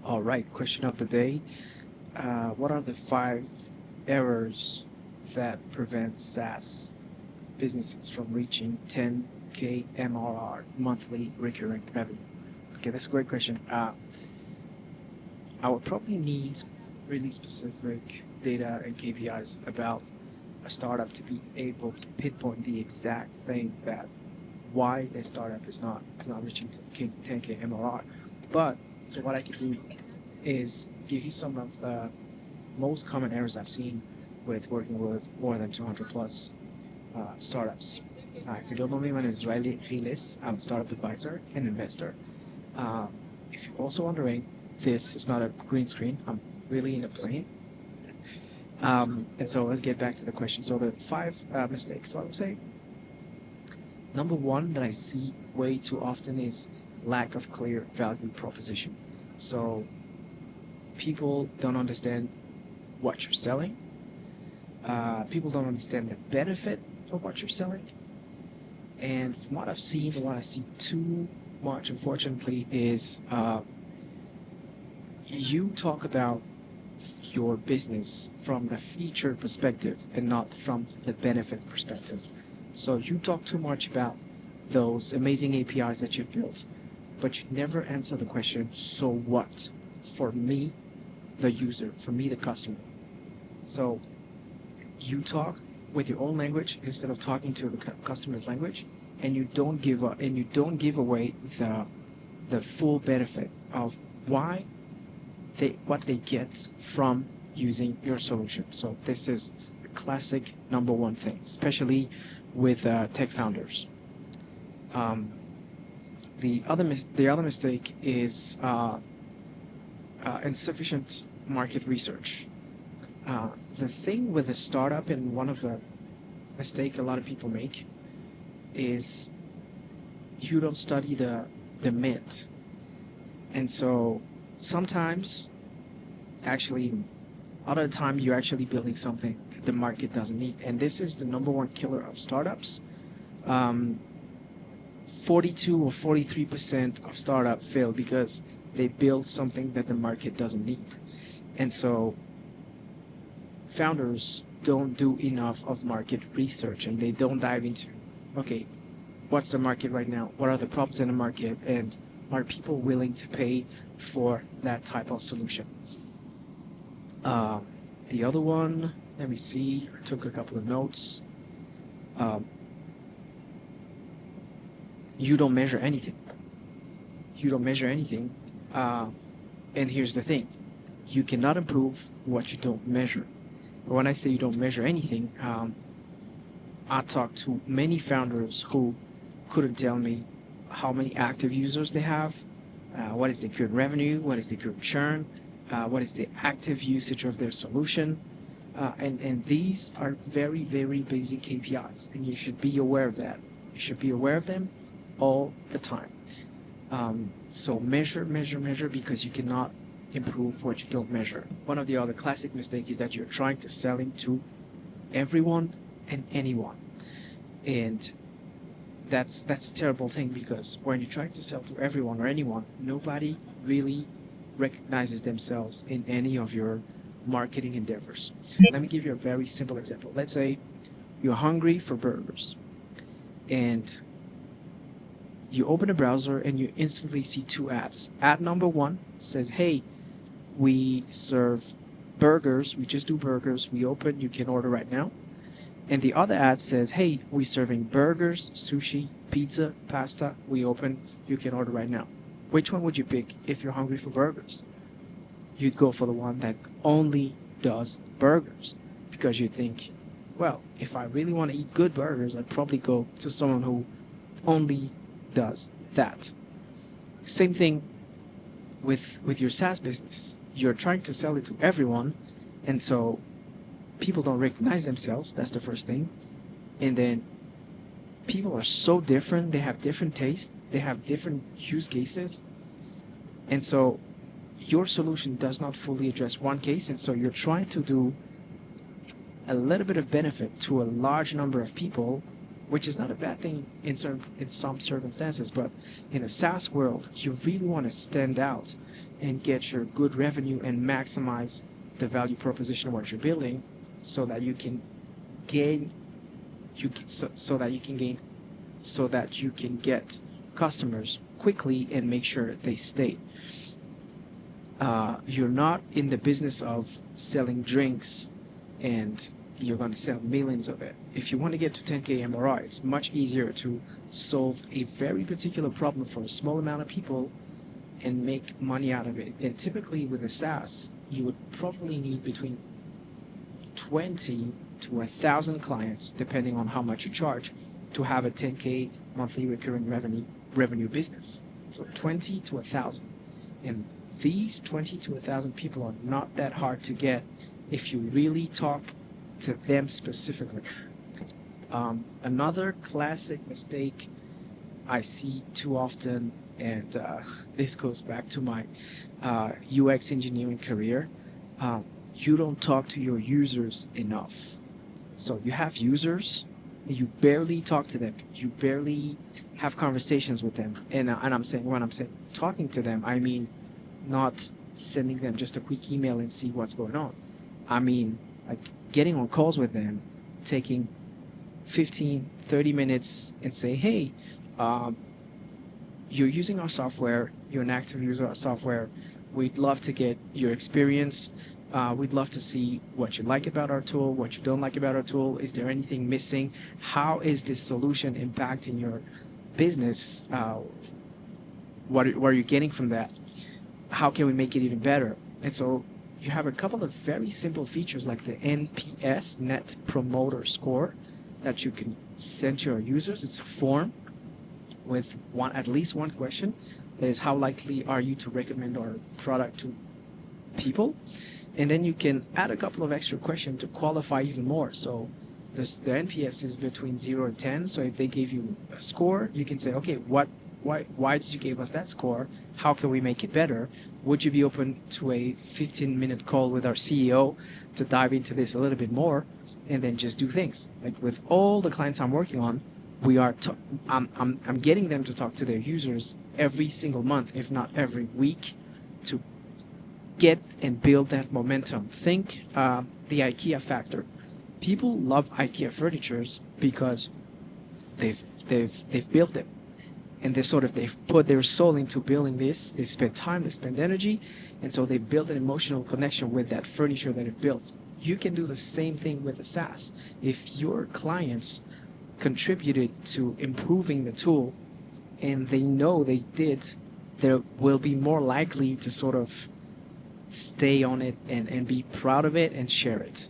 All right, question of the day. What are the 5 errors that prevent SaaS businesses from reaching 10K MRR, monthly recurring revenue? Okay, that's a great question. I would probably need really specific data and KPIs about a startup to be able to pinpoint the exact thing that why their startup is not reaching 10K MRR. But so what I can do is give you some of the most common errors I've seen with working with more than 200 plus startups. If you don't know me, my name is Riley Riles. I'm a startup advisor and investor. Uh, if you're also wondering, this is not a green screen. I'm really in a plane. And so let's get back to the question. So the 5 mistakes. So I would say number one that I see way too often is lack of clear value proposition. So people don't understand what you're selling. People don't understand the benefit of what you're selling. And from what I've seen, and what I see too much, unfortunately, is you talk about your business from the feature perspective and not from the benefit perspective. So you talk too much about those amazing APIs that you've built, but you never answer the question, so what? For me, the user, for me, the customer. So you talk with your own language instead of talking to the customer's language, and you don't give away the full benefit of what they get from using your solution. So this is the classic number one thing, especially with tech founders. The other mistake is insufficient market research. The thing with a startup, and one of the mistake a lot of people make, is you don't study the demand. And so sometimes, actually, a lot of the time, you're actually building something that the market doesn't need. And this is the number one killer of startups. 42 or 43% of startups fail because they build something that the market doesn't need. And so founders don't do enough of market research, and they don't dive into, okay, what's the market right now? What are the problems in the market? And are people willing to pay for that type of solution? The other one, let me see, I took a couple of notes. You don't measure anything. You don't measure anything. And here's the thing, you cannot improve what you don't measure. When I say you don't measure anything, I talked to many founders who couldn't tell me how many active users they have, what is the current revenue, what is the current churn, what is the active usage of their solution. And these are very, very basic KPIs, and you should be aware of that. You should be aware of them all the time. So measure, because you cannot improve what you don't measure. One of the other classic mistakes is that you're trying to sell into everyone and anyone. And that's a terrible thing, because when you're trying to sell to everyone or anyone, nobody really recognizes themselves in any of your marketing endeavors. Let me give you a very simple example. Let's say you're hungry for burgers, and you open a browser and you instantly see 2 ads. Ad number 1 says, hey, we serve burgers, we just do burgers, we open, you can order right now. And the other ad says, hey, we're serving burgers, sushi, pizza, pasta, we open, you can order right now. Which one would you pick if you're hungry for burgers? You'd go for the one that only does burgers, because you think, well, if I really want to eat good burgers, I'd probably go to someone who only does that. Same thing with your SaaS business. You're trying to sell it to everyone, and so people don't recognize themselves. That's the first thing. And then people are so different. They have different tastes. They have different use cases. And so your solution does not fully address one case. And so you're trying to do a little bit of benefit to a large number of people, which is not a bad thing in some circumstances. But in a SaaS world, you really want to stand out and get your good revenue and maximize the value proposition of what you're building, so that you can gain so that you can get customers quickly and make sure they stay. You're not in the business of selling drinks and you're going to sell millions of it. If you want to get to 10K MRR, it's much easier to solve a very particular problem for a small amount of people and make money out of it. And typically with a SaaS, you would probably need between 20 to 1,000 clients, depending on how much you charge, to have a 10K monthly recurring revenue business. So 20 to 1,000. And these 20 to 1,000 people are not that hard to get if you really talk to them specifically. Another classic mistake I see too often, and this goes back to my UX engineering career, you don't talk to your users enough. So you have users, you barely talk to them, you barely have conversations with them. And when I'm saying talking to them, I mean not sending them just a quick email and see what's going on. I mean like getting on calls with them, taking 15-30 minutes and say, hey, you're using our software, you're an active user of our software, we'd love to get your experience. We'd love to see what you like about our tool, what you don't like about our tool. Is there anything missing? How is this solution impacting your business? What are you getting from that? How can we make it even better? And so you have a couple of very simple features like the NPS, Net Promoter Score, that you can send to your users. It's a form with at least one question. That is, how likely are you to recommend our product to people? And then you can add a couple of extra questions to qualify even more. So the NPS is between 0 and 10. So if they gave you a score, you can say, okay, why did you give us that score? How can we make it better? Would you be open to a 15-minute call with our CEO to dive into this a little bit more, and then just do things? Like with all the clients I'm working on, I'm getting them to talk to their users every single month, if not every week, to get and build that momentum. Think the IKEA factor. People love IKEA furnitures because they've built them, and they've put their soul into building this. They spend time, they spend energy, and so they build an emotional connection with that furniture that they've built. You can do the same thing with a SaaS. If your clients contributed to improving the tool and they know they did, they will be more likely to sort of stay on it and be proud of it and share it.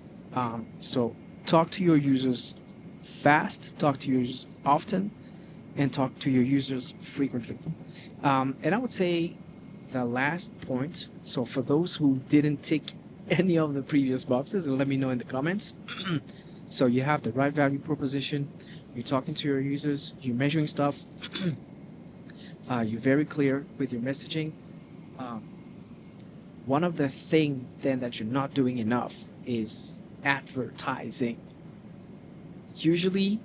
So talk to your users fast, talk to your users often, and talk to your users frequently. And I would say the last point, so for those who didn't tick any of the previous boxes, and let me know in the comments. So you have the right value proposition, you're talking to your users, you're measuring stuff, you're very clear with your messaging. One of the things then that you're not doing enough is advertising. Usually,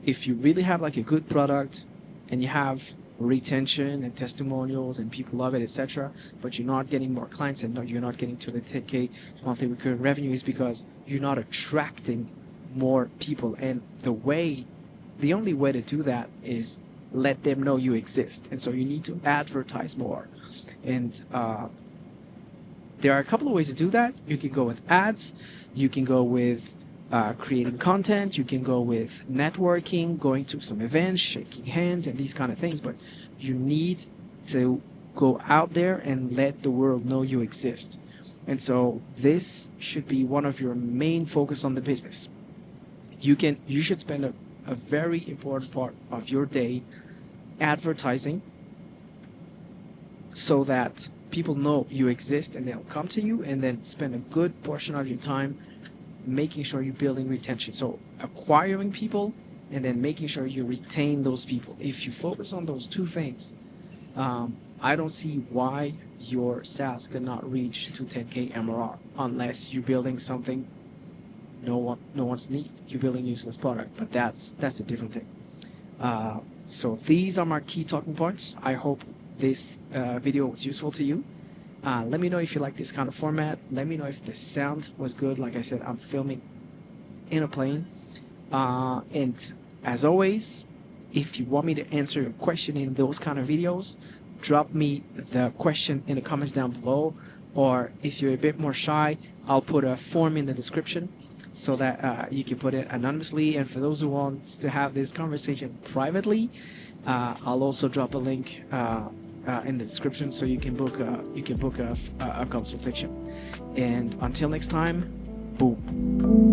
if you really have like a good product and you have retention and testimonials and people love it, etc., but you're not getting more clients and you're not getting to the 10K monthly recurring revenue, is because you're not attracting more people. And the only way to do that is let them know you exist. And so you need to advertise more. And there are a couple of ways to do that. You can go with ads, you can go with creating content, you can go with networking, going to some events, shaking hands, and these kind of things. But you need to go out there and let the world know you exist. And so this should be one of your main focus on the business. You should spend a very important part of your day advertising, so that people know you exist and they'll come to you, and then spend a good portion of your time making sure you're building retention. So acquiring people and then making sure you retain those people. If you focus on those two things, I don't see why your SaaS cannot reach to 10K MRR, unless you're building something no one's need. You're building a useless product, but that's a different thing. So these are my key talking points. I hope this video was useful to you. Let me know if you like this kind of format. Let me know if the sound was good. Like I said, I'm filming in a plane. And as always, if you want me to answer your question in those kind of videos, drop me the question in the comments down below. Or if you're a bit more shy, I'll put a form in the description so that you can put it anonymously. And for those who want to have this conversation privately, I'll also drop a link in the description so you can book a consultation. And until next time, boom.